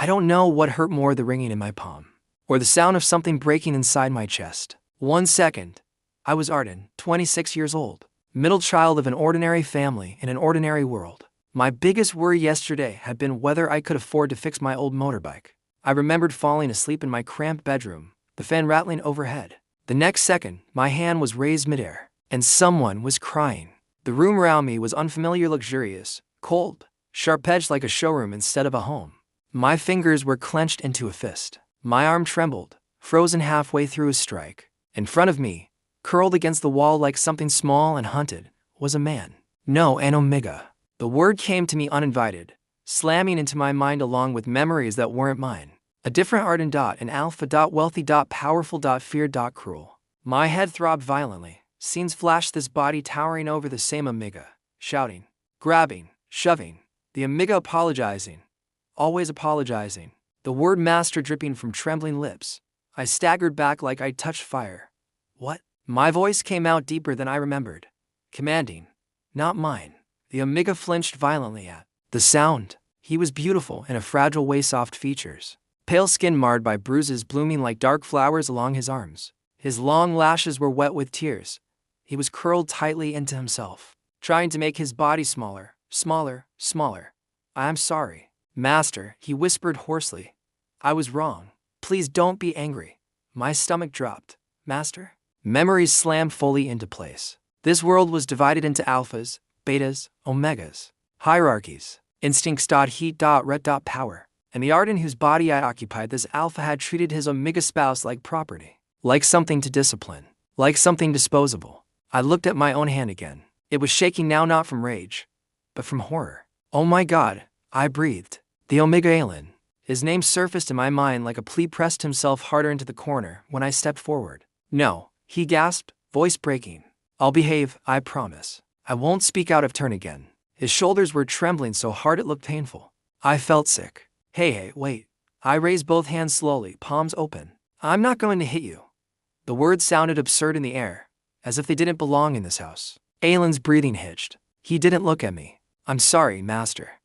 I don't know what hurt more, the ringing in my palm, or the sound of something breaking inside my chest. 1 second. I was Arden, 26 years old, middle child of an ordinary family in an ordinary world. My biggest worry yesterday had been whether I could afford to fix my old motorbike. I remembered falling asleep in my cramped bedroom, the fan rattling overhead. The next second, my hand was raised midair, and someone was crying. The room around me was unfamiliar, luxurious, cold, sharp-edged like a showroom instead of a home. My fingers were clenched into a fist. My arm trembled, frozen halfway through a strike. In front of me, curled against the wall like something small and hunted, was a man. No, an omega. The word came to me uninvited, slamming into my mind along with memories that weren't mine. A different Arden. An alpha. Wealthy. Powerful. Feared. Cruel. My head throbbed violently. Scenes flashed, this body towering over the same omega, shouting, grabbing, shoving. The omega apologizing. Always apologizing. The word master dripping from trembling lips. I staggered back like I'd touched fire. What? My voice came out deeper than I remembered. Commanding. Not mine. The omega flinched violently at the sound. He was beautiful in a fragile way, soft features, pale skin marred by bruises blooming like dark flowers along his arms. His long lashes were wet with tears. He was curled tightly into himself, trying to make his body smaller, smaller, smaller. I am sorry, master, he whispered hoarsely. I was wrong. Please don't be angry. My stomach dropped. Master? Memories slammed fully into place. This world was divided into alphas, betas, omegas, hierarchies, instincts. Heat. Red. Power. And the Arden whose body I occupied, this alpha had treated his omega spouse like property, like something to discipline, like something disposable. I looked at my own hand again. It was shaking now, not from rage, but from horror. Oh my God, I breathed. The omega Aylen. His name surfaced in my mind like a plea, pressed himself harder into the corner when I stepped forward. No, he gasped, voice breaking. I'll behave, I promise. I won't speak out of turn again. His shoulders were trembling so hard it looked painful. I felt sick. Hey, wait. I raised both hands slowly, palms open. I'm not going to hit you. The words sounded absurd in the air, as if they didn't belong in this house. Aylen's breathing hitched. He didn't look at me. I'm sorry, master.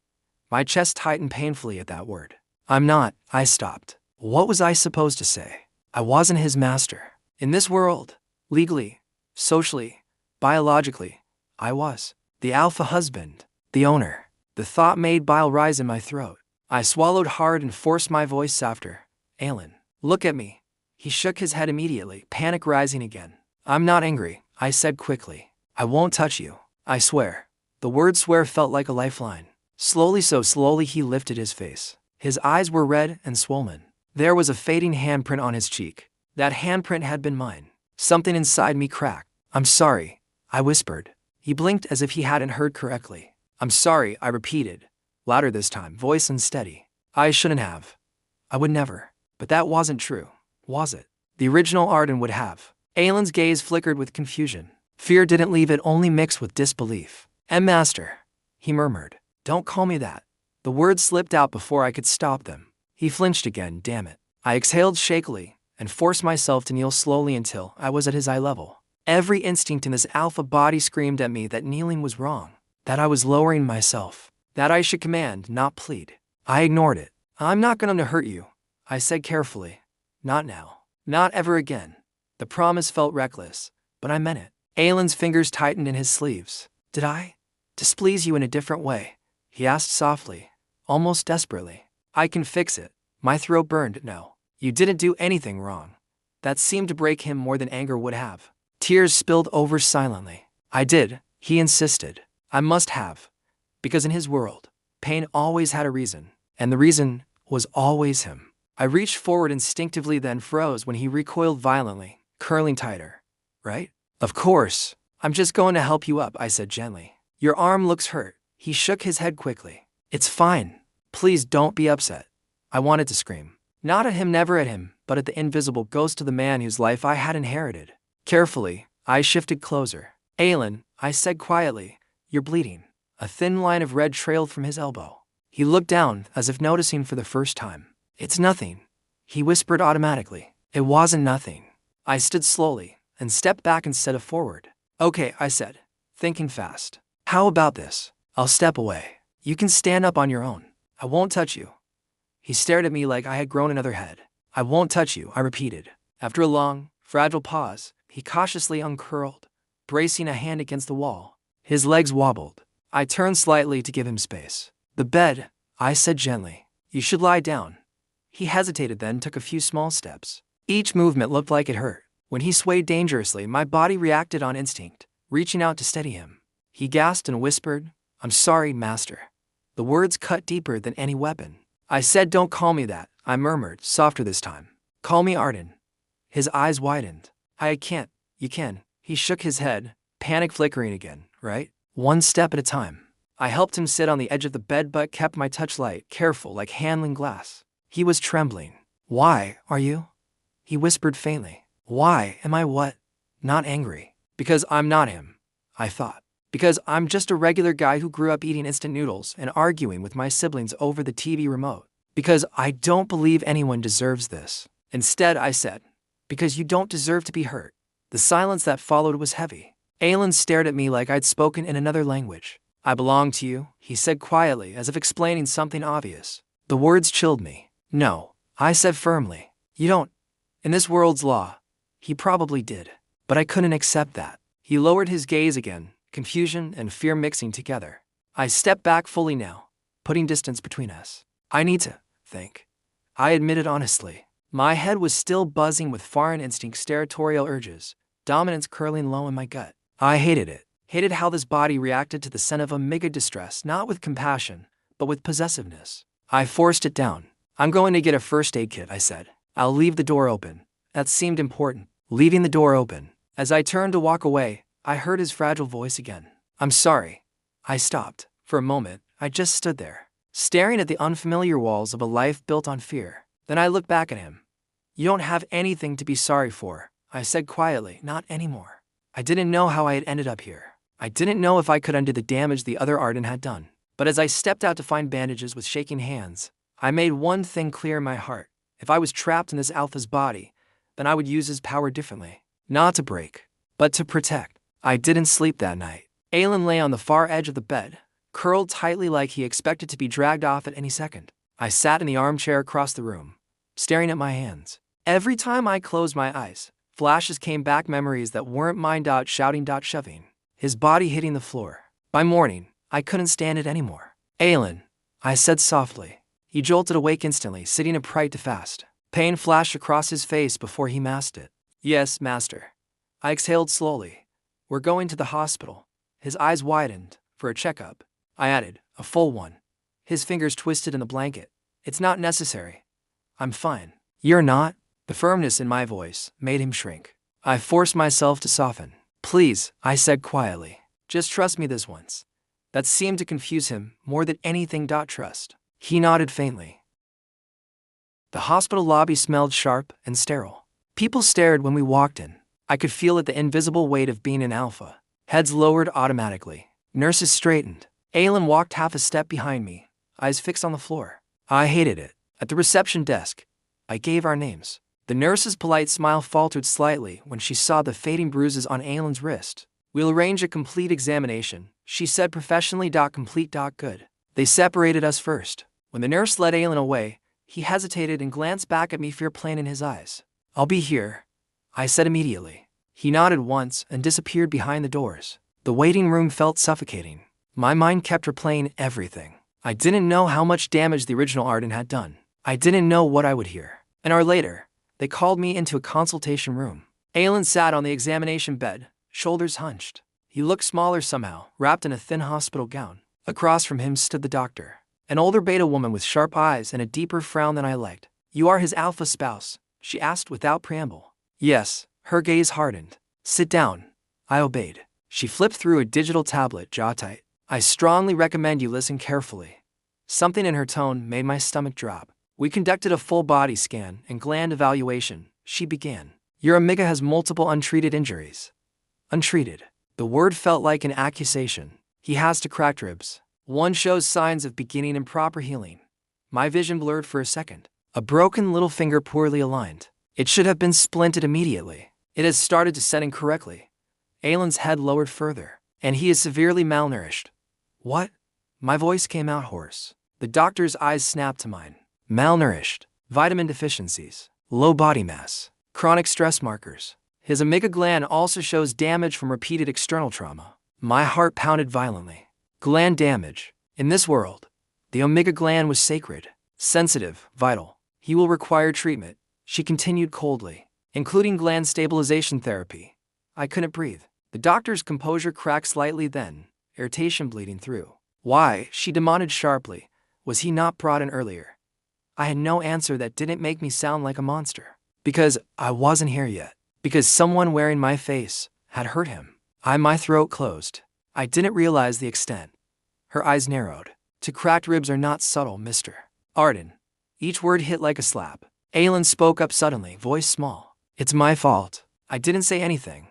My chest tightened painfully at that word. I'm not. I stopped. What was I supposed to say? I wasn't his master. In this world, legally, socially, biologically, I was. The alpha husband, the owner. The thought made bile rise in my throat. I swallowed hard and forced my voice softer. Aylen, look at me. He shook his head immediately, panic rising again. I'm not angry, I said quickly. I won't touch you. I swear. The word swear felt like a lifeline. Slowly, so slowly, he lifted his face. His eyes were red and swollen. There was a fading handprint on his cheek. That handprint had been mine. Something inside me cracked. I'm sorry, I whispered. He blinked as if he hadn't heard correctly. I'm sorry, I repeated, louder this time, voice unsteady. I shouldn't have. I would never. But that wasn't true, was it? The original Arden would have. Aylen's gaze flickered with confusion. Fear didn't leave it, only mixed with disbelief. Master, he murmured. Don't call me that. The words slipped out before I could stop them. He flinched again, damn it. I exhaled shakily and forced myself to kneel slowly until I was at his eye level. Every instinct in this alpha body screamed at me that kneeling was wrong, that I was lowering myself, that I should command, not plead. I ignored it. I'm not going to hurt you, I said carefully. Not now. Not ever again. The promise felt reckless, but I meant it. Aylen's fingers tightened in his sleeves. Did I displease you in a different way? He asked softly, almost desperately. I can fix it. My throat burned. No, you didn't do anything wrong. That seemed to break him more than anger would have. Tears spilled over silently. I did, he insisted. I must have. Because in his world, pain always had a reason, and the reason was always him. I reached forward instinctively, then froze when he recoiled violently, curling tighter. Right? Of course. I'm just going to help you up, I said gently. Your arm looks hurt. He shook his head quickly. It's fine. Please don't be upset. I wanted to scream. Not at him, never at him, but at the invisible ghost of the man whose life I had inherited. Carefully, I shifted closer. Aylen, I said quietly, you're bleeding. A thin line of red trailed from his elbow. He looked down, as if noticing for the first time. It's nothing, he whispered automatically. It wasn't nothing. I stood slowly and stepped back instead of forward. Okay, I said, thinking fast. How about this? I'll step away. You can stand up on your own. I won't touch you. He stared at me like I had grown another head. I won't touch you, I repeated. After a long, fragile pause, he cautiously uncurled, bracing a hand against the wall. His legs wobbled. I turned slightly to give him space. The bed, I said gently. You should lie down. He hesitated, then took a few small steps. Each movement looked like it hurt. When he swayed dangerously, my body reacted on instinct, reaching out to steady him. He gasped and whispered, I'm sorry, master. The words cut deeper than any weapon. I said, don't call me that, I murmured, softer this time. Call me Arden. His eyes widened. I can't. You can. He shook his head, panic flickering again, right? One step at a time. I helped him sit on the edge of the bed but kept my touch light, careful, like handling glass. He was trembling. Why are you? He whispered faintly. Why am I what? Not angry. Because I'm not him, I thought. Because I'm just a regular guy who grew up eating instant noodles and arguing with my siblings over the TV remote. Because I don't believe anyone deserves this. Instead, I said, because you don't deserve to be hurt. The silence that followed was heavy. Aylen stared at me like I'd spoken in another language. I belong to you, he said quietly, as if explaining something obvious. The words chilled me. No, I said firmly. You don't. In this world's law. He probably did. But I couldn't accept that. He lowered his gaze again, confusion and fear mixing together. I stepped back fully now, putting distance between us. I need to think. I admitted honestly. My head was still buzzing with foreign instincts, territorial urges, dominance curling low in my gut. I hated it. Hated how this body reacted to the scent of Omega distress, not with compassion, but with possessiveness. I forced it down. I'm going to get a first aid kit, I said. I'll leave the door open. That seemed important. Leaving the door open. As I turned to walk away, I heard his fragile voice again. I'm sorry. I stopped. For a moment, I just stood there, staring at the unfamiliar walls of a life built on fear. Then I looked back at him. You don't have anything to be sorry for, I said quietly. Not anymore. I didn't know how I had ended up here. I didn't know if I could undo the damage the other Arden had done. But as I stepped out to find bandages with shaking hands, I made one thing clear in my heart. If I was trapped in this alpha's body, then I would use his power differently. Not to break, but to protect. I didn't sleep that night. Aylen lay on the far edge of the bed, curled tightly like he expected to be dragged off at any second. I sat in the armchair across the room, staring at my hands. Every time I closed my eyes, flashes came back, memories that weren't mine. Shouting, shoving. His body hitting the floor. By morning, I couldn't stand it anymore. Aylen, I said softly. He jolted awake instantly, sitting upright to fast. Pain flashed across his face before he masked it. Yes, master. I exhaled slowly. We're going to the hospital. His eyes widened. For a checkup. I added, a full one. His fingers twisted in the blanket. It's not necessary. I'm fine. You're not? The firmness in my voice made him shrink. I forced myself to soften. Please, I said quietly. Just trust me this once. That seemed to confuse him more than anything. Trust. He nodded faintly. The hospital lobby smelled sharp and sterile. People stared when we walked in. I could feel it, the invisible weight of being an alpha. Heads lowered automatically. Nurses straightened. Aylen walked half a step behind me, eyes fixed on the floor. I hated it. At the reception desk, I gave our names. The nurse's polite smile faltered slightly when she saw the fading bruises on Aylen's wrist. We'll arrange a complete examination, she said professionally. Complete. Good. They separated us first. When the nurse led Aylen away, he hesitated and glanced back at me, fear plain in his eyes. I'll be here, I said immediately. He nodded once and disappeared behind the doors. The waiting room felt suffocating. My mind kept replaying everything. I didn't know how much damage the original Arden had done. I didn't know what I would hear. An hour later, they called me into a consultation room. Aylen sat on the examination bed, shoulders hunched. He looked smaller somehow, wrapped in a thin hospital gown. Across from him stood the doctor, an older beta woman with sharp eyes and a deeper frown than I liked. You are his alpha spouse? She asked without preamble. Yes, her gaze hardened. Sit down. I obeyed. She flipped through a digital tablet, jaw tight. I strongly recommend you listen carefully. Something in her tone made my stomach drop. We conducted a full body scan and gland evaluation, she began. Your Omega has multiple untreated injuries. Untreated. The word felt like an accusation. He has two cracked ribs. One shows signs of beginning improper healing. My vision blurred for a second. A broken little finger poorly aligned. It should have been splinted immediately. It has started to set incorrectly. Aylen's head lowered further. And he is severely malnourished. What? My voice came out hoarse. The doctor's eyes snapped to mine. malnourished, vitamin deficiencies, low body mass, chronic stress markers. His omega gland also shows damage from repeated external trauma. My heart pounded violently. Gland damage. In this world, the omega gland was sacred, sensitive, vital. He will require treatment, she continued coldly, including gland stabilization therapy. I couldn't breathe. The doctor's composure cracked slightly then, irritation bleeding through. Why, she demanded sharply, was he not brought in earlier? I had no answer that didn't make me sound like a monster. Because I wasn't here yet. Because someone wearing my face had hurt him. My throat closed. I didn't realize the extent. Her eyes narrowed. To cracked ribs are not subtle, Mr. Arden. Each word hit like a slap. Aylen spoke up suddenly, voice small. It's my fault. I didn't say anything.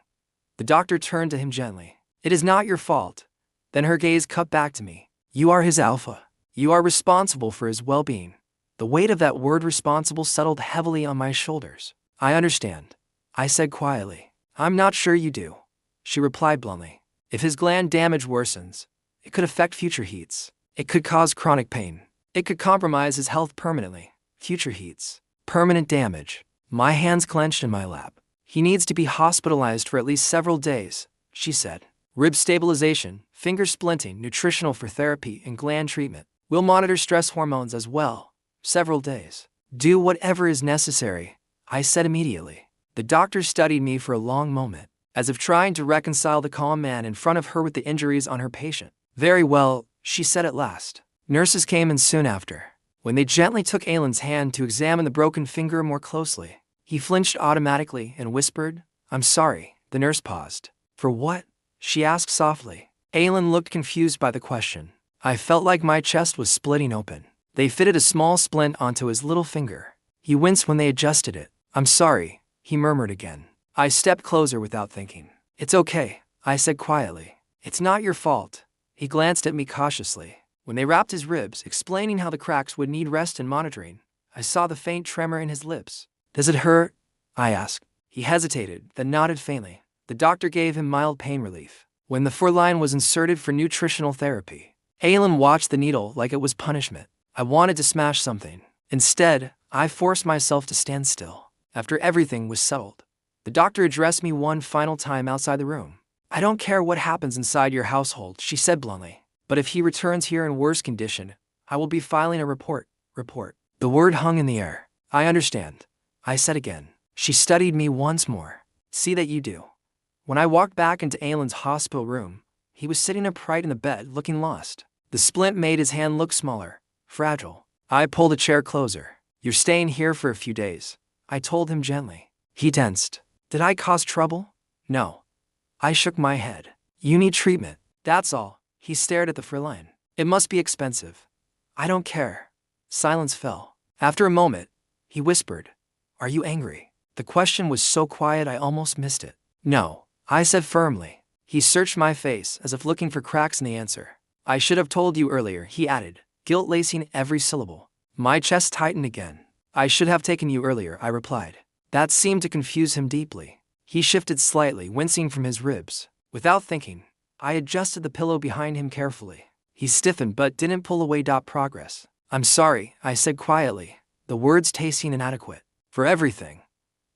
The doctor turned to him gently. It is not your fault. Then her gaze cut back to me. You are his alpha. You are responsible for his well-being. The weight of that word responsible settled heavily on my shoulders. I understand, I said quietly. I'm not sure you do, she replied bluntly. If his gland damage worsens, it could affect future heats. It could cause chronic pain. It could compromise his health permanently. Future heats. Permanent damage. My hands clenched in my lap. He needs to be hospitalized for at least several days, she said. Rib stabilization, finger splinting, nutritional for therapy, and gland treatment. We'll monitor stress hormones as well. Several days. Do whatever is necessary, I said immediately. The doctor studied me for a long moment, as if trying to reconcile the calm man in front of her with the injuries on her patient. Very well, she said at last. Nurses came in soon after. When they gently took Aylen's hand to examine the broken finger more closely, he flinched automatically and whispered, I'm sorry. The nurse paused. For what? She asked softly. Aylen looked confused by the question. I felt like my chest was splitting open. They fitted a small splint onto his little finger. He winced when they adjusted it. I'm sorry, he murmured again. I stepped closer without thinking. It's okay, I said quietly. It's not your fault. He glanced at me cautiously. When they wrapped his ribs, explaining how the cracks would need rest and monitoring, I saw the faint tremor in his lips. Does it hurt? I asked. He hesitated, then nodded faintly. The doctor gave him mild pain relief. When the foreline was inserted for nutritional therapy, Aylen watched the needle like it was punishment. I wanted to smash something. Instead, I forced myself to stand still. After everything was settled, the doctor addressed me one final time outside the room. I don't care what happens inside your household, she said bluntly. But if he returns here in worse condition, I will be filing a report. The word hung in the air. I understand, I said again. She studied me once more. See that you do. When I walked back into Aylen's hospital room, he was sitting upright in the bed, looking lost. The splint made his hand look smaller, fragile. I pulled a chair closer. You're staying here for a few days, I told him gently. He tensed. Did I cause trouble? No. I shook my head. You need treatment, that's all. He stared at the foreline. It must be expensive. I don't care. Silence fell. After a moment, he whispered, Are you angry? The question was so quiet I almost missed it. No, I said firmly. He searched my face as if looking for cracks in the answer. I should have told you earlier, he added, guilt-lacing every syllable. My chest tightened again. I should have taken you earlier, I replied. That seemed to confuse him deeply. He shifted slightly, wincing from his ribs. Without thinking, I adjusted the pillow behind him carefully. He stiffened but didn't pull away. Progress. I'm sorry, I said quietly, the words tasting inadequate. For everything.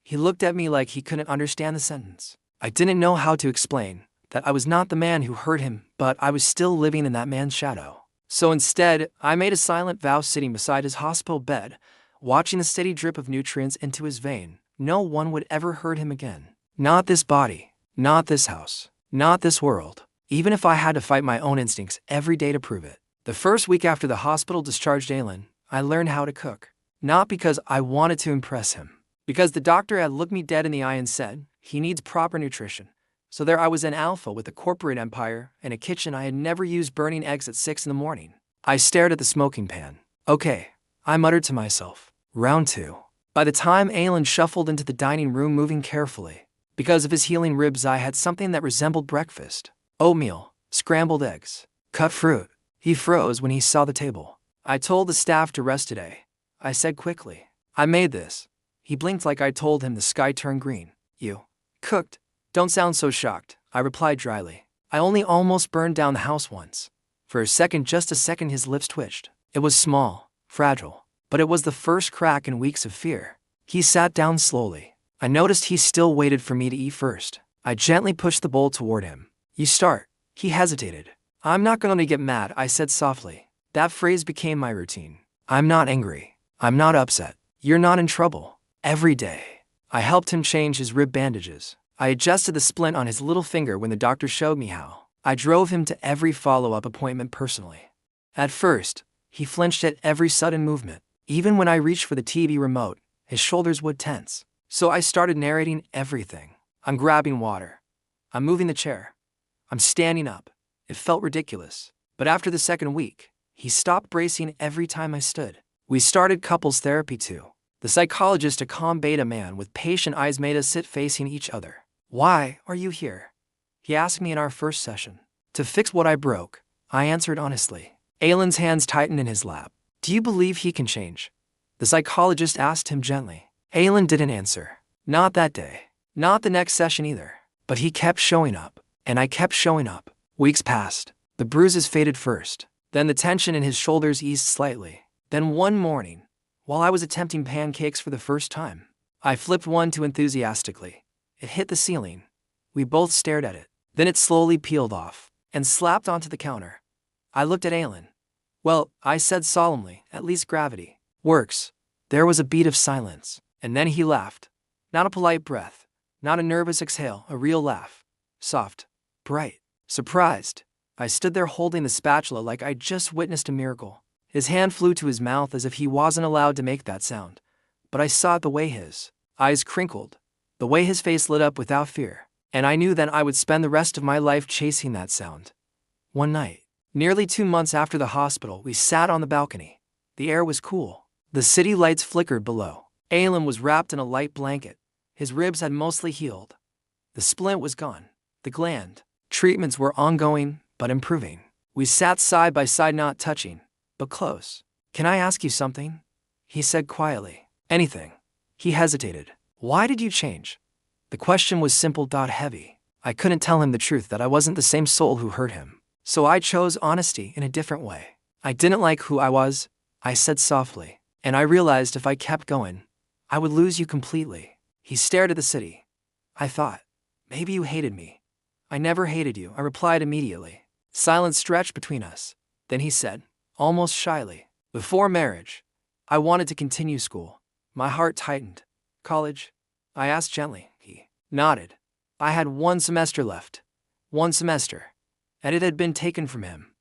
He looked at me like he couldn't understand the sentence. I didn't know how to explain that I was not the man who hurt him, but I was still living in that man's shadow. So instead, I made a silent vow sitting beside his hospital bed, watching the steady drip of nutrients into his vein. No one would ever hurt him again. Not this body, not this house, not this world. Even if I had to fight my own instincts every day to prove it. The first week after the hospital discharged Aylen, I learned how to cook. Not because I wanted to impress him. Because the doctor had looked me dead in the eye and said, he needs proper nutrition. So there I was an alpha with a corporate empire and a kitchen I had never used, burning eggs at 6 in the morning. I stared at the smoking pan. Okay, I muttered to myself. Round 2. By the time Aylen shuffled into the dining room moving carefully, because of his healing ribs I had something that resembled breakfast. Oatmeal, scrambled eggs, cut fruit. He froze when he saw the table. I told the staff to rest today, I said quickly. I made this. He blinked like I told him. The sky turned green. You cooked? Don't sound so shocked, I replied dryly. I only almost burned down the house once. For a second, just a second, his lips twitched. It was small, fragile, but it was the first crack in weeks of fear. He sat down slowly. I noticed he still waited for me to eat first. I gently pushed the bowl toward him. You start. He hesitated. I'm not going to get mad, I said softly. That phrase became my routine. I'm not angry. I'm not upset. You're not in trouble. Every day. I helped him change his rib bandages. I adjusted the splint on his little finger when the doctor showed me how. I drove him to every follow-up appointment personally. At first, he flinched at every sudden movement. Even when I reached for the TV remote, his shoulders would tense. So I started narrating everything. I'm grabbing water. I'm moving the chair. I'm standing up. It felt ridiculous. But after the second week, he stopped bracing every time I stood. We started couples therapy too. The psychologist, a calm beta man with patient eyes, made us sit facing each other. Why are you here? He asked me in our first session. To fix what I broke, I answered honestly. Aylen's hands tightened in his lap. Do you believe he can change? The psychologist asked him gently. Aylen didn't answer. Not that day. Not the next session either. But he kept showing up. And I kept showing up. Weeks passed. The bruises faded first. Then the tension in his shoulders eased slightly. Then one morning, while I was attempting pancakes for the first time, I flipped one too enthusiastically. It hit the ceiling. We both stared at it. Then it slowly peeled off and slapped onto the counter. I looked at Aylen. Well, I said solemnly, at least gravity works. There was a beat of silence, and then he laughed. Not a polite breath, not a nervous exhale, a real laugh. Soft, bright, surprised. I stood there holding the spatula like I'd just witnessed a miracle. His hand flew to his mouth as if he wasn't allowed to make that sound. But I saw the way his eyes crinkled, the way his face lit up without fear, and I knew that I would spend the rest of my life chasing that sound. One night, nearly 2 months after the hospital, we sat on the balcony. The air was cool. The city lights flickered below. Aylen was wrapped in a light blanket. His ribs had mostly healed. The splint was gone. The gland treatments were ongoing, but improving. We sat side by side, not touching, but close. Can I ask you something? He said quietly. Anything. He hesitated. Why did you change? The question was simple, heavy. I couldn't tell him the truth that I wasn't the same soul who hurt him. So I chose honesty in a different way. I didn't like who I was, I said softly, and I realized if I kept going, I would lose you completely. He stared at the city. I thought, maybe you hated me. I never hated you, I replied immediately. Silence stretched between us. Then he said, almost shyly, before marriage, I wanted to continue school. My heart tightened. College? I asked gently. He nodded. I had 1 semester left. 1 semester. And it had been taken from him.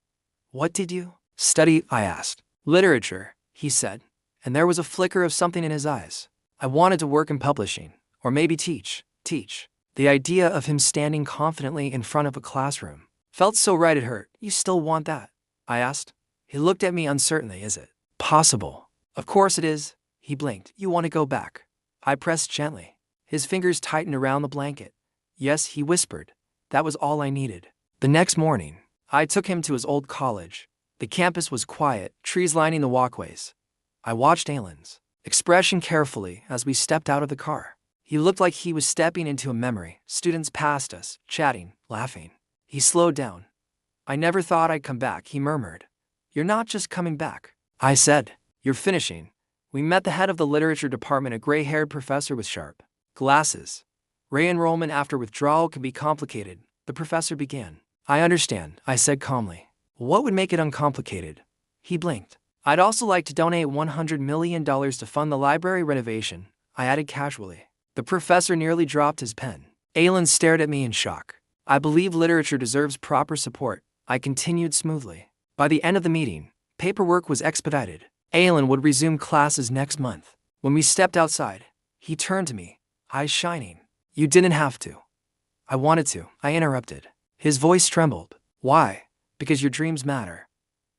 What did you study? I asked. Literature, he said, and there was a flicker of something in his eyes. I wanted to work in publishing, or maybe teach. The idea of him standing confidently in front of a classroom felt so right it hurt. You still want that? I asked. He looked at me uncertainly. Is it possible? Of course it is. He blinked. You want to go back? I pressed gently. His fingers tightened around the blanket. Yes, he whispered. That was all I needed. The next morning, I took him to his old college. The campus was quiet, trees lining the walkways. I watched Aylen's expression carefully as we stepped out of the car. He looked like he was stepping into a memory. Students passed us, chatting, laughing. He slowed down. I never thought I'd come back, he murmured. You're not just coming back, I said. You're finishing. We met the head of the literature department, a gray-haired professor with sharp glasses. Re-enrollment after withdrawal can be complicated, the professor began. I understand, I said calmly. What would make it uncomplicated? He blinked. I'd also like to donate $100 million to fund the library renovation, I added casually. The professor nearly dropped his pen. Aylen stared at me in shock. I believe literature deserves proper support, I continued smoothly. By the end of the meeting, paperwork was expedited. Aylen would resume classes next month. When we stepped outside, he turned to me, eyes shining. You didn't have to. I wanted to, I interrupted. His voice trembled. Why? Because your dreams matter.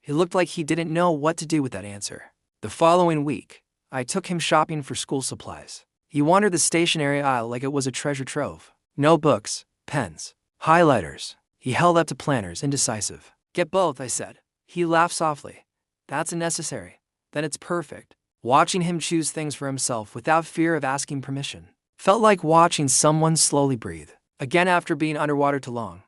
He looked like he didn't know what to do with that answer. The following week, I took him shopping for school supplies. He wandered the stationery aisle like it was a treasure trove. Notebooks, pens, highlighters. He held up to planners, indecisive. Get both, I said. He laughed softly. That's unnecessary. Then it's perfect. Watching him choose things for himself without fear of asking permission felt like watching someone slowly breathe again after being underwater too long.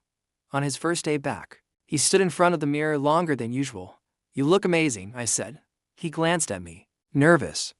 On his first day back, he stood in front of the mirror longer than usual. You look amazing, I said. He glanced at me. nervous.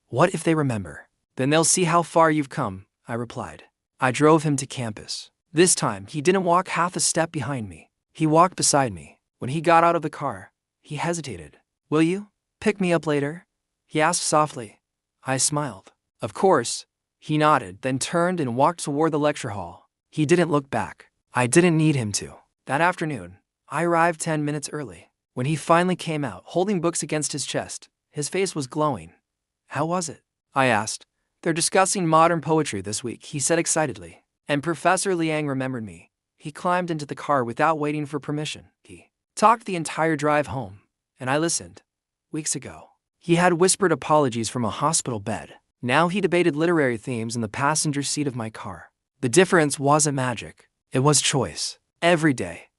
What if they remember? Then they'll see how far you've come, I replied. I drove him to campus. This time, he didn't walk half a step behind me. He walked beside me. When he got out of the car, he hesitated. Will you pick me up later? He asked softly. I smiled. Of course. He nodded, then turned and walked toward the lecture hall. He didn't look back. I didn't need him to. That afternoon, I arrived 10 minutes early. When he finally came out, holding books against his chest, his face was glowing. How was it? I asked. They're discussing modern poetry this week, he said excitedly. And Professor Liang remembered me. He climbed into the car without waiting for permission. He talked the entire drive home, and I listened. Weeks ago, he had whispered apologies from a hospital bed. Now he debated literary themes in the passenger seat of my car. The difference wasn't magic. It was choice. Every day,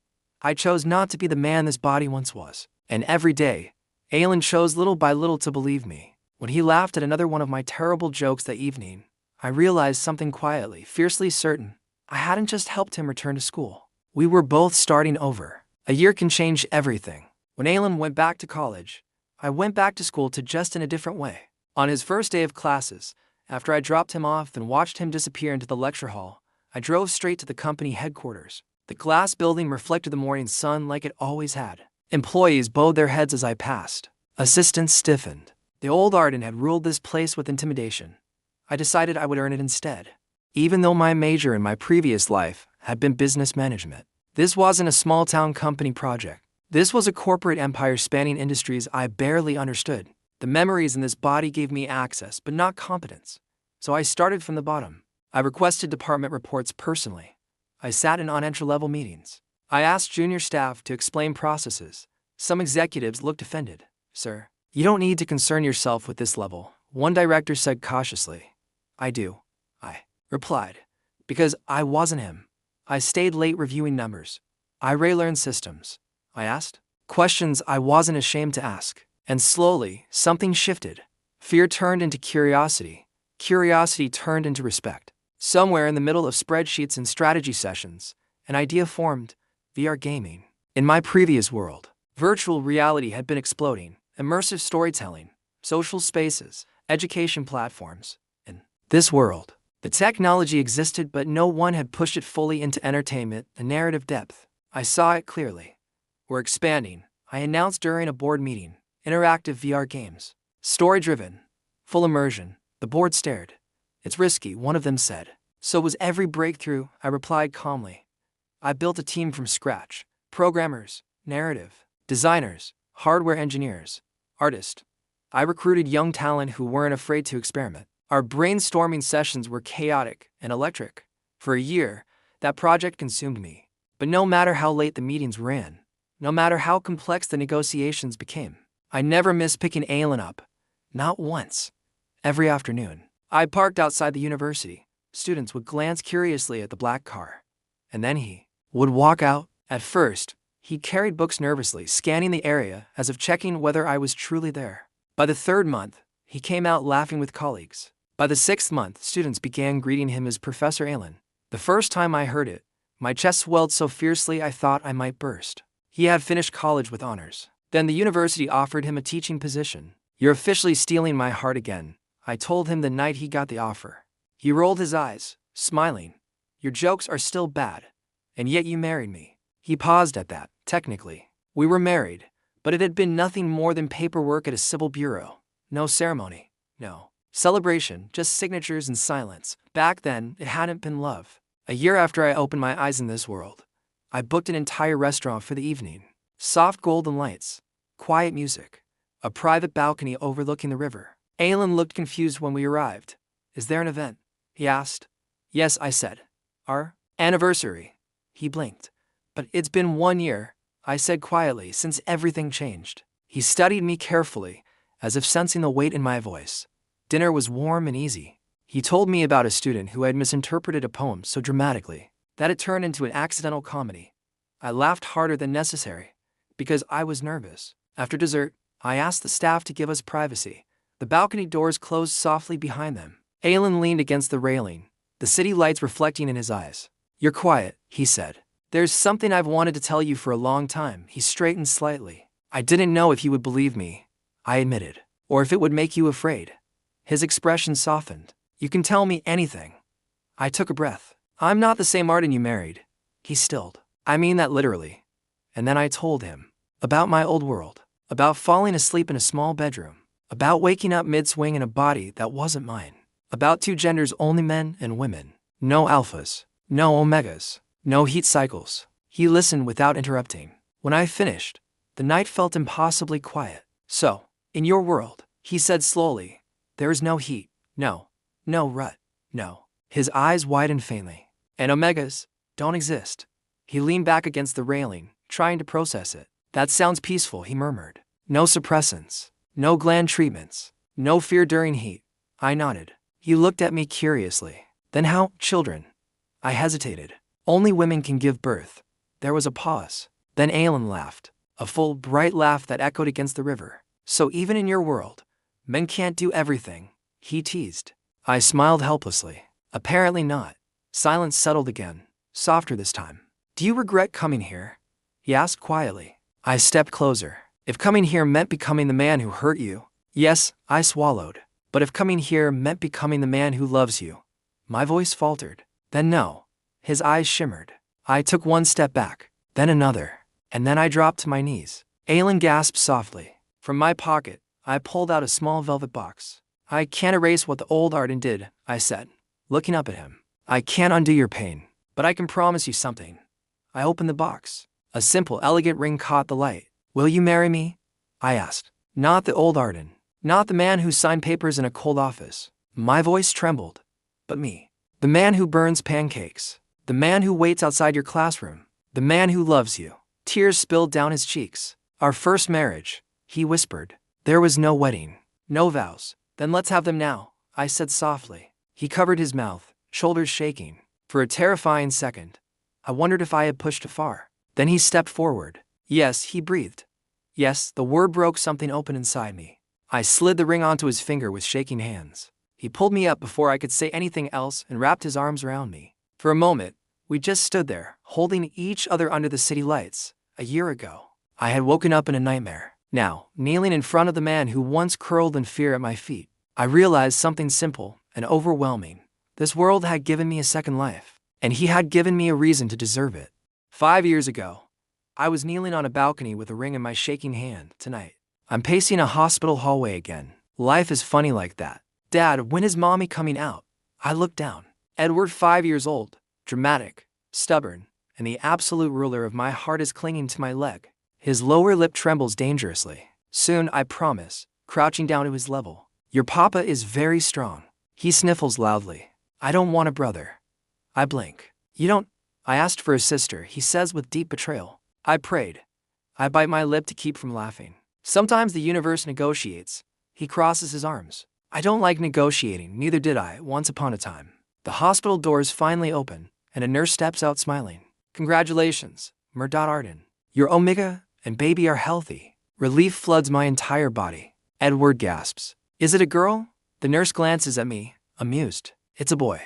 I chose not to be the man this body once was. And every day, Aylen chose little by little to believe me. When he laughed at another one of my terrible jokes that evening, I realized something quietly, fiercely certain. I hadn't just helped him return to school. We were both starting over. A year can change everything. When Aylen went back to college, I went back to school just in a different way. On his first day of classes, after I dropped him off and watched him disappear into the lecture hall, I drove straight to the company headquarters. The glass building reflected the morning sun like it always had. Employees bowed their heads as I passed. Assistants stiffened. The old Arden had ruled this place with intimidation. I decided I would earn it instead. Even though my major in my previous life had been business management, this wasn't a small-town company project. This was a corporate empire spanning industries I barely understood. The memories in this body gave me access, but not competence. So I started from the bottom. I requested department reports personally. I sat in on entry-level meetings. I asked junior staff to explain processes. Some executives looked offended. Sir, you don't need to concern yourself with this level, one director said cautiously. I do, I replied, because I wasn't him. I stayed late reviewing numbers. I relearned systems. I asked questions I wasn't ashamed to ask. And slowly, something shifted. Fear turned into curiosity. Curiosity turned into respect. Somewhere in the middle of spreadsheets and strategy sessions, an idea formed: VR gaming. In my previous world, virtual reality had been exploding. Immersive storytelling, social spaces, education platforms. In this world, the technology existed, but no one had pushed it fully into entertainment and narrative depth. I saw it clearly. We're expanding, I announced during a board meeting. Interactive VR games. Story-driven. Full immersion. The board stared. It's risky, one of them said. So was every breakthrough, I replied calmly. I built a team from scratch. Programmers, narrative, designers, hardware engineers, artists. I recruited young talent who weren't afraid to experiment. Our brainstorming sessions were chaotic and electric. For a year, that project consumed me. But no matter how late the meetings ran, no matter how complex the negotiations became, I never missed picking Aylen up. Not once. Every afternoon, I parked outside the university. Students would glance curiously at the black car. And then he would walk out. At first, he carried books nervously, scanning the area as if checking whether I was truly there. By the third month, he came out laughing with colleagues. By the sixth month, students began greeting him as Professor Aylen. The first time I heard it, my chest swelled so fiercely I thought I might burst. He had finished college with honors. Then the university offered him a teaching position. You're officially stealing my heart again, I told him the night he got the offer. He rolled his eyes, smiling. Your jokes are still bad, and yet you married me. He paused at that. Technically, we were married, but it had been nothing more than paperwork at a civil bureau. No ceremony, no celebration, just signatures and silence. Back then, it hadn't been love. A year after I opened my eyes in this world, I booked an entire restaurant for the evening. Soft golden lights, quiet music, a private balcony overlooking the river. Aylen looked confused when we arrived. Is there an event? He asked. Yes, I said. Our anniversary. He blinked. But it's been 1 year, I said quietly, since everything changed. He studied me carefully, as if sensing the weight in my voice. Dinner was warm and easy. He told me about a student who had misinterpreted a poem so dramatically that it turned into an accidental comedy. I laughed harder than necessary, because I was nervous. After dessert, I asked the staff to give us privacy. The balcony doors closed softly behind them. Aylen leaned against the railing, the city lights reflecting in his eyes. You're quiet, he said. There's something I've wanted to tell you for a long time. He straightened slightly. I didn't know if he would believe me, I admitted. Or if it would make you afraid. His expression softened. You can tell me anything. I took a breath. I'm not the same Arden you married. He stilled. I mean that literally. And then I told him. About my old world. About falling asleep in a small bedroom. About waking up mid-swing in a body that wasn't mine. About two genders, only men and women. No alphas. No omegas. No heat cycles. He listened without interrupting. When I finished, the night felt impossibly quiet. So, in your world, he said slowly, there is no heat. No rut. No. His eyes widened faintly. And omegas don't exist. He leaned back against the railing, trying to process it. That sounds peaceful, he murmured. No suppressants. No gland treatments. No fear during heat. I nodded. He looked at me curiously. Then how, children? I hesitated. Only women can give birth. There was a pause. Then Aylen laughed. A full, bright laugh that echoed against the river. So even in your world, men can't do everything, he teased. I smiled helplessly. Apparently not. Silence settled again, softer this time. Do you regret coming here? He asked quietly. I stepped closer. If coming here meant becoming the man who hurt you, yes, I swallowed. But if coming here meant becoming the man who loves you, my voice faltered. Then no. His eyes shimmered. I took one step back, then another, and then I dropped to my knees. Aylen gasped softly. From my pocket, I pulled out a small velvet box. I can't erase what the old Arden did, I said, looking up at him. I can't undo your pain, but I can promise you something. I opened the box. A simple, elegant ring caught the light. Will you marry me? I asked. Not the old Arden. Not the man who signed papers in a cold office. My voice trembled. But me. The man who burns pancakes. The man who waits outside your classroom. The man who loves you. Tears spilled down his cheeks. Our first marriage, he whispered. There was no wedding. No vows. Then let's have them now, I said softly. He covered his mouth, shoulders shaking. For a terrifying second, I wondered if I had pushed too far. Then he stepped forward. Yes, he breathed. Yes, the word broke something open inside me. I slid the ring onto his finger with shaking hands. He pulled me up before I could say anything else and wrapped his arms around me. For a moment, we just stood there, holding each other under the city lights. A year ago, I had woken up in a nightmare. Now, kneeling in front of the man who once curled in fear at my feet, I realized something simple and overwhelming. This world had given me a second life, and he had given me a reason to deserve it. 5 years ago, I was kneeling on a balcony with a ring in my shaking hand. Tonight, I'm pacing a hospital hallway again. Life is funny like that. Dad, when is mommy coming out? I looked down. Edward, 5 years old, dramatic, stubborn, and the absolute ruler of my heart is clinging to my leg. His lower lip trembles dangerously. Soon, I promise, crouching down to his level. Your papa is very strong. He sniffles loudly. I don't want a brother. I blink. You don't? I asked for a sister, he says with deep betrayal. I prayed. I bite my lip to keep from laughing. Sometimes the universe negotiates. He crosses his arms. I don't like negotiating, neither did I, once upon a time. The hospital doors finally open, and a nurse steps out smiling. Congratulations, Arden. Your omega and baby are healthy. Relief floods my entire body. Edward gasps. Is it a girl? The nurse glances at me, amused. It's a boy.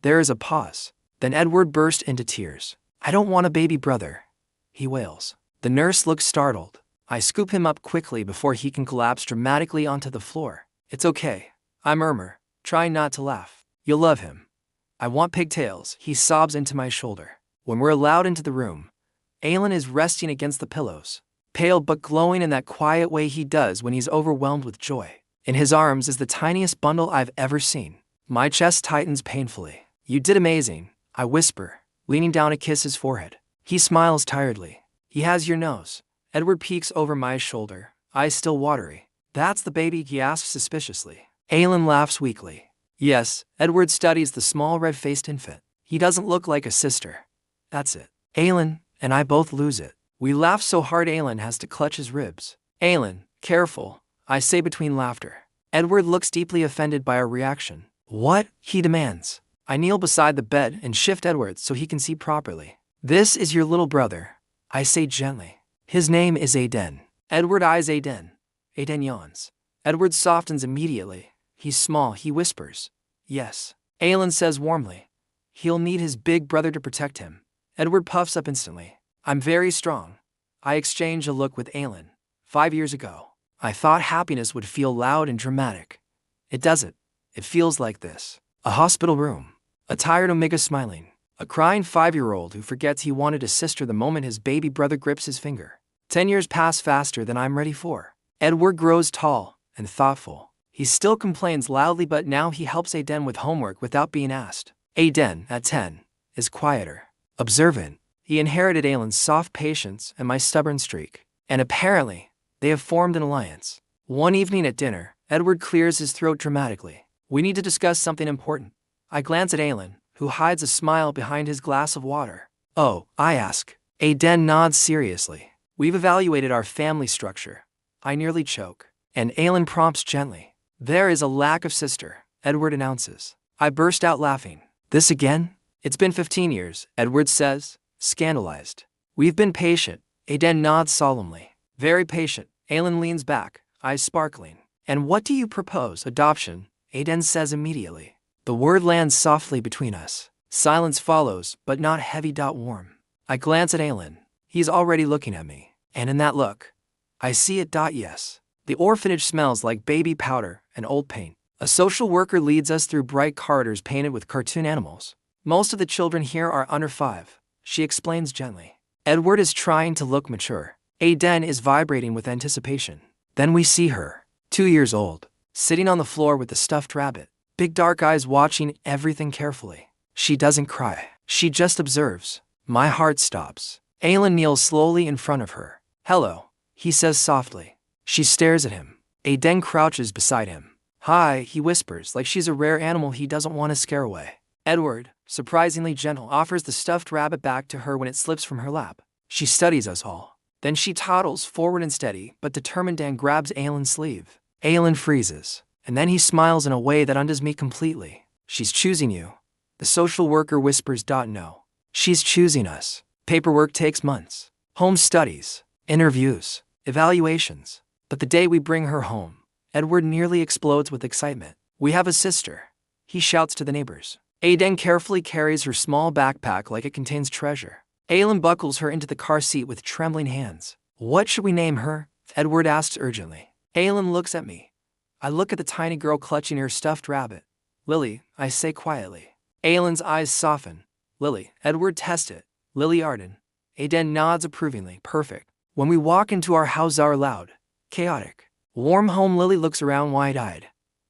There is a pause. Then Edward burst into tears. I don't want a baby brother, he wails. The nurse looks startled. I scoop him up quickly before he can collapse dramatically onto the floor. It's okay, I murmur, trying not to laugh. You'll love him. I want pigtails, he sobs into my shoulder. When we're allowed into the room, Aylen is resting against the pillows, pale but glowing in that quiet way he does when he's overwhelmed with joy. In his arms is the tiniest bundle I've ever seen. My chest tightens painfully. You did amazing, I whisper, leaning down to kiss his forehead. He smiles tiredly. He has your nose. Edward peeks over my shoulder, eyes still watery. That's the baby, he asks suspiciously. Aylen laughs weakly. Yes, Edward studies the small red-faced infant. He doesn't look like a sister. That's it. Aylen and I both lose it. We laugh so hard Aylen has to clutch his ribs. Aylen, careful, I say between laughter. Edward looks deeply offended by our reaction. What? He demands. I kneel beside the bed and shift Edward so he can see properly. This is your little brother, I say gently. His name is Arden. Edward eyes Arden. Arden yawns. Edward softens immediately. He's small, he whispers. Yes. Aylen says warmly. He'll need his big brother to protect him. Edward puffs up instantly. I'm very strong. I exchange a look with Aylen. 5 years ago, I thought happiness would feel loud and dramatic. It doesn't. It feels like this. A hospital room. A tired Omega smiling. A crying 5-year-old who forgets he wanted a sister the moment his baby brother grips his finger. 10 years pass faster than I'm ready for. Edward grows tall and thoughtful. He still complains loudly, but now he helps Aylen with homework without being asked. Aylen, at 10, is quieter, observant. He inherited Aylen's soft patience and my stubborn streak. And apparently, they have formed an alliance. One evening at dinner, Edward clears his throat dramatically. We need to discuss something important. I glance at Aylen, who hides a smile behind his glass of water. Oh, I ask. Aylen nods seriously. We've evaluated our family structure. I nearly choke. And Aylen prompts gently. There is a lack of sister, Edward announces. I burst out laughing. This again? It's been 15 years, Edward says, scandalized. We've been patient, Aylen nods solemnly. Very patient. Aylen leans back, eyes sparkling. And what do you propose? Adoption, Aylen says immediately. The word lands softly between us. Silence follows, but not heavy. Warm. I glance at Aylen. He's already looking at me. And in that look, I see it. Yes. The orphanage smells like baby powder and old paint. A social worker leads us through bright corridors painted with cartoon animals. Most of the children here are under 5, she explains gently. Edward is trying to look mature. Aylen is vibrating with anticipation. Then we see her, 2 years old, sitting on the floor with the stuffed rabbit. Big dark eyes watching everything carefully. She doesn't cry. She just observes. My heart stops. Aylen kneels slowly in front of her. Hello, he says softly. She stares at him. Aylen crouches beside him. Hi, he whispers, like she's a rare animal he doesn't want to scare away. Edward, surprisingly gentle, offers the stuffed rabbit back to her when it slips from her lap. She studies us all. Then she toddles forward and steady, but determined, and grabs Aylen's sleeve. Aylen freezes. And then he smiles in a way that undoes me completely. She's choosing you. The social worker whispers. No. She's choosing us. Paperwork takes months. Home studies, interviews, evaluations. But the day we bring her home, Edward nearly explodes with excitement. We have a sister, he shouts to the neighbors. Aylen carefully carries her small backpack like it contains treasure. Aylen buckles her into the car seat with trembling hands. What should we name her? Edward asks urgently. Aylen looks at me. I look at the tiny girl clutching her stuffed rabbit. Lily, I say quietly. Aylen's eyes soften. Lily, Edward tests it. Lily Arden. Aylen nods approvingly. Perfect. When we walk into our house, our loud, chaotic, warm home, Lily looks around wide-eyed.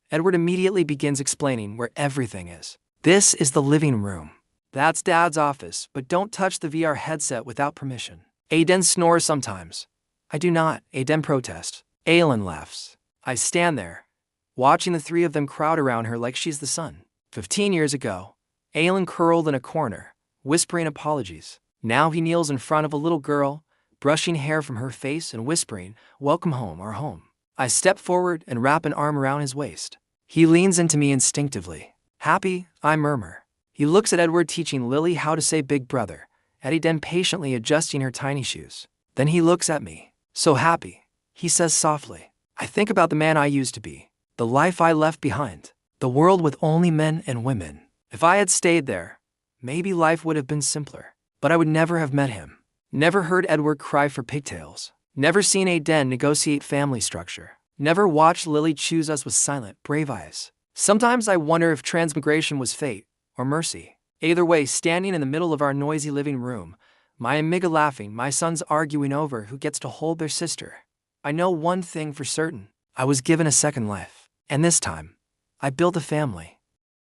Edward immediately begins explaining where everything is. This is the living room. That's Dad's office, but don't touch the VR headset without permission. Aylen snores sometimes. I do not, Aylen protests. Aylen laughs. I stand there, watching the 3 of them crowd around her like she's the sun. 15 years ago, Aylen curled in a corner, whispering apologies. Now he kneels in front of a little girl, brushing hair from her face and whispering, Welcome home, our home. I step forward and wrap an arm around his waist. He leans into me instinctively. Happy, I murmur. He looks at Edward teaching Lily how to say big brother, Aylen patiently adjusting her tiny shoes. Then he looks at me. So happy, he says softly. I think about the man I used to be, the life I left behind, the world with only men and women. If I had stayed there, maybe life would have been simpler. But I would never have met him. Never heard Edward cry for pigtails. Never seen Aylen negotiate family structure. Never watched Lily choose us with silent, brave eyes. Sometimes I wonder if transmigration was fate or mercy. Either way, standing in the middle of our noisy living room, my amiga laughing, my sons arguing over who gets to hold their sister. I know one thing for certain. I was given a second life. And this time, I built a family.